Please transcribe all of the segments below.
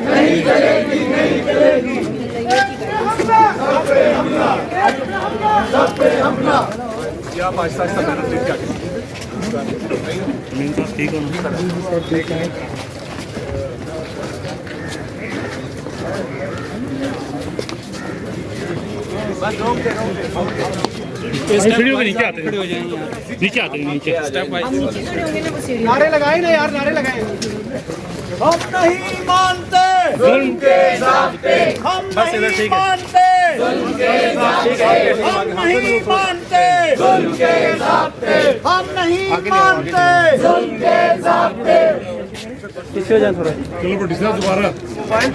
نہیں چلے گی نہیں چلے گی سب پہ حملہ کیا آپ آہستہ آہستہ بیٹر دیکھ کے آگے ٹھیک ہو نیچے آتے نیچے نعرے لگائیں نا یار، نعرے لگائیں. ہم نہیں مانتے ظلم کے ضابطے، ہم نہیں مانتے ظلم کے ضابطے، ہم نہیں مانتے ظلم کے ضابطے، ہم نہیں مانتے ظلم کے ضابطے. پیچھے ہو جائیں تھوڑا.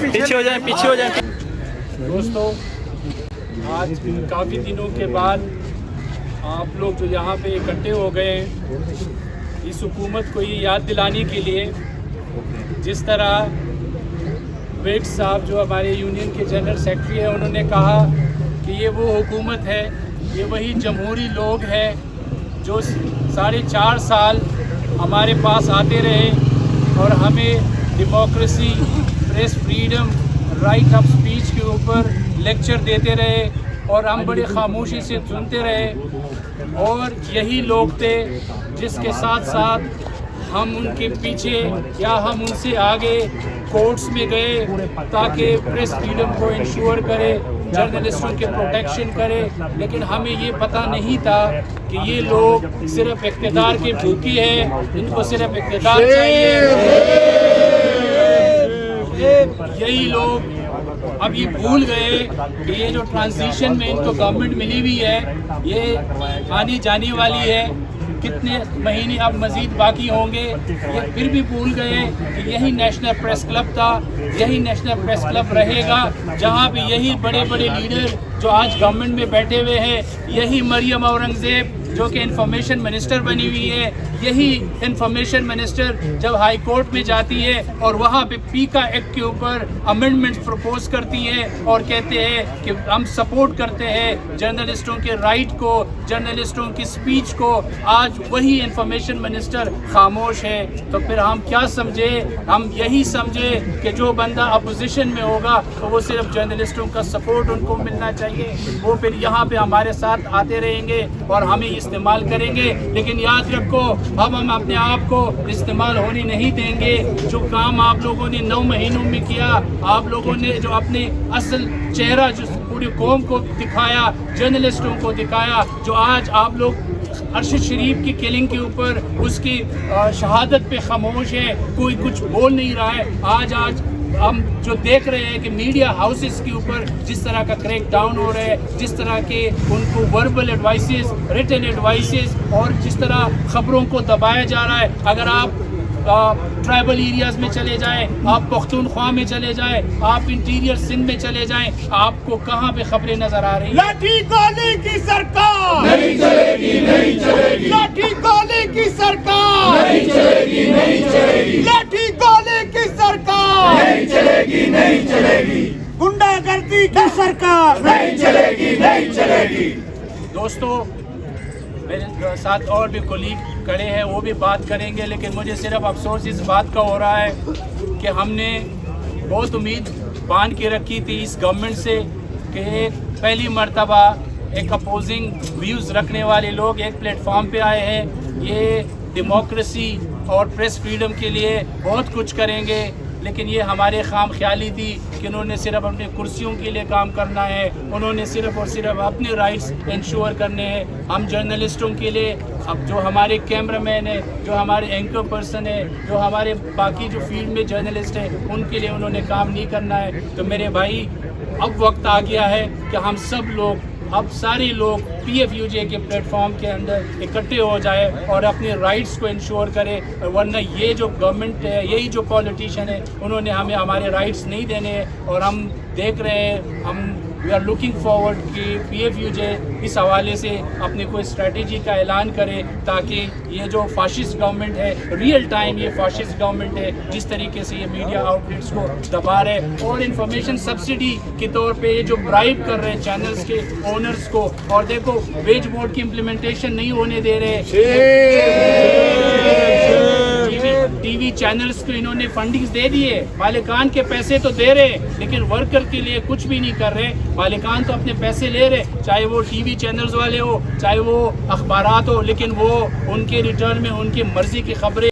پیچھے ہو جائیں پیچھے ہو جائیں. دوستو، آج کافی دنوں کے بعد آپ لوگ جو یہاں پہ اکٹھے ہو گئے ہیں اس حکومت کو یہ یاد دلانے کے لیے، جس طرح ویٹ صاحب جو ہمارے یونین کے جنرل سیکرٹری ہیں انہوں نے کہا کہ یہ وہ حکومت ہے، یہ وہی جمہوری لوگ ہیں جو 4.5 سال ہمارے پاس آتے رہے اور ہمیں democracy, press freedom, right of speech کے اوپر لیکچر دیتے رہے اور ہم بڑی خاموشی سے سنتے رہے. اور یہی لوگ تھے جس کے ساتھ ساتھ ہم ان کے پیچھے یا ہم ان سے آگے کورٹس میں گئے تاکہ پریس فریڈم کو انشور کرے، جرنلسٹوں کے پروٹیکشن کرے. لیکن ہمیں یہ پتہ نہیں تھا کہ یہ لوگ صرف اقتدار کے بھوکی ہیں، ان کو صرف اقتدار چاہیے. یہی لوگ اب یہ بھول گئے کہ یہ جو ٹرانزیشن میں ان کو گورنمنٹ ملی ہوئی ہے یہ آنے جانے والی ہے، کتنے مہینے اب مزید باقی ہوں گے. یہ پھر بھی بھول گئے کہ یہی نیشنل پریس کلب تھا، یہی نیشنل پریس کلب رہے گا جہاں پہ یہی بڑے بڑے لیڈر جو آج گورنمنٹ میں بیٹھے ہوئے ہیں، یہی مریم اورنگزیب جو کہ انفارمیشن منسٹر بنی ہوئی ہے، یہی انفارمیشن منسٹر جب ہائی کورٹ میں جاتی ہے اور وہاں پہ پیکا ایکٹ کے اوپر امینڈمنٹ پروپوز کرتی ہے اور کہتے ہیں کہ ہم سپورٹ کرتے ہیں جرنلسٹوں کے رائٹ کو، جرنلسٹوں کی سپیچ کو، آج وہی انفارمیشن منسٹر خاموش ہے. تو پھر ہم کیا سمجھے؟ ہم یہی سمجھے کہ جو بندہ اپوزیشن میں ہوگا تو وہ صرف جرنلسٹوں کا سپورٹ ان کو ملنا چاہیے، وہ پھر یہاں پہ ہمارے ساتھ آتے رہیں گے اور ہمیں استعمال کریں گے. لیکن یاد رکھو، اب ہم اپنے آپ کو استعمال ہونے نہیں دیں گے. جو کام آپ لوگوں نے 9 مہینوں میں کیا، آپ لوگوں نے جو اپنے اصل چہرہ جو پوری قوم کو دکھایا، جرنلسٹوں کو دکھایا، جو آج آپ لوگ ارشد شریف کی کلنگ کے اوپر اس کی شہادت پہ خاموش ہے، کوئی کچھ بول نہیں رہا ہے. آج ہم جو دیکھ رہے ہیں کہ میڈیا ہاؤسز کے اوپر جس طرح کا کریک ڈاؤن ہو رہا ہے، جس طرح کے ان کو وربل ایڈوائسز، ریٹن ایڈوائسز اور جس طرح خبروں کو دبایا جا رہا ہے. اگر آپ ٹرائبل ایریاز میں چلے جائیں، آپ پختونخوا میں چلے جائیں، آپ انٹیریئر سندھ میں چلے جائیں، آپ کو کہاں پہ خبریں نظر آ رہی ہیں؟ لاٹھی گولی کی سرکار نہیں چلے گی نہیں چلے گی، لاٹھی گولی کی سرکار نہیں چلے گی نہیں چلے گی، لاٹھی گولی کی سرکار نہیں چلے گی نہیں چلے گی، گنڈا گردی کی سرکار نہیں چلے گی نہیں چلے گی. دوستو، میرے ساتھ اور بھی کولیگ کھڑے ہیں، وہ بھی بات کریں گے، لیکن مجھے صرف افسوس اس بات کا ہو رہا ہے کہ ہم نے بہت امید باندھ کے رکھی تھی اس گورنمنٹ سے کہ پہلی مرتبہ ایک اپوزنگ ویوز رکھنے والے لوگ ایک پلیٹ فارم پہ آئے ہیں، یہ ڈیموکریسی اور پریس فریڈم کے لیے بہت کچھ کریں گے. لیکن یہ ہمارے خام خیالی تھی کہ انہوں نے صرف اپنی کرسیوں کے لیے کام کرنا ہے، انہوں نے صرف اور صرف اپنے رائٹس انشور کرنے ہیں. ہم جرنلسٹوں کے لیے، اب جو ہمارے کیمرہ مین ہیں، جو ہمارے اینکر پرسن ہیں، جو ہمارے باقی جو فیلڈ میں جرنلسٹ ہیں، ان کے لیے انہوں نے کام نہیں کرنا ہے. تو میرے بھائی، اب وقت آ گیا ہے کہ ہم سب لوگ، اب سارے لوگ PFUJ کے پلیٹ فارم کے اندر اکٹھے ہو جائے اور اپنے رائٹس کو انشور کرے. ورنہ یہ جو گورنمنٹ ہے، یہی جو پولیٹیشین ہے، انہوں نے ہمیں ہمارے رائٹس نہیں دینے ہیں. اور ہم دیکھ رہے ہیں، ہم وی آر لوکنگ فارورڈ کہ PFUJ اس حوالے سے اپنے کوئی اسٹریٹجی کا اعلان کرے تاکہ یہ جو فاشسٹ گورنمنٹ ہے، ریئل ٹائم یہ فاشسٹ گورنمنٹ ہے جس طریقے سے یہ میڈیا آؤٹ لیٹس کو دبا رہے اور انفارمیشن سبسڈی کے طور پہ یہ جو برائب کر رہے ہیں چینلز کے اونرز کو. اور دیکھو، ویج بورڈ کی امپلیمنٹیشن نہیں ہونے دے رہے. ٹی وی چینلز کو انہوں نے فنڈنگ دے دیے، مالکان کے پیسے تو دے رہے لیکن ورکر کے لیے کچھ بھی نہیں کر رہے. مالکان تو اپنے پیسے لے رہے، چاہے وہ ٹی وی چینلز والے ہو، چاہے وہ اخبارات ہو، لیکن وہ ان کے ریٹرن میں ان کی مرضی کی خبریں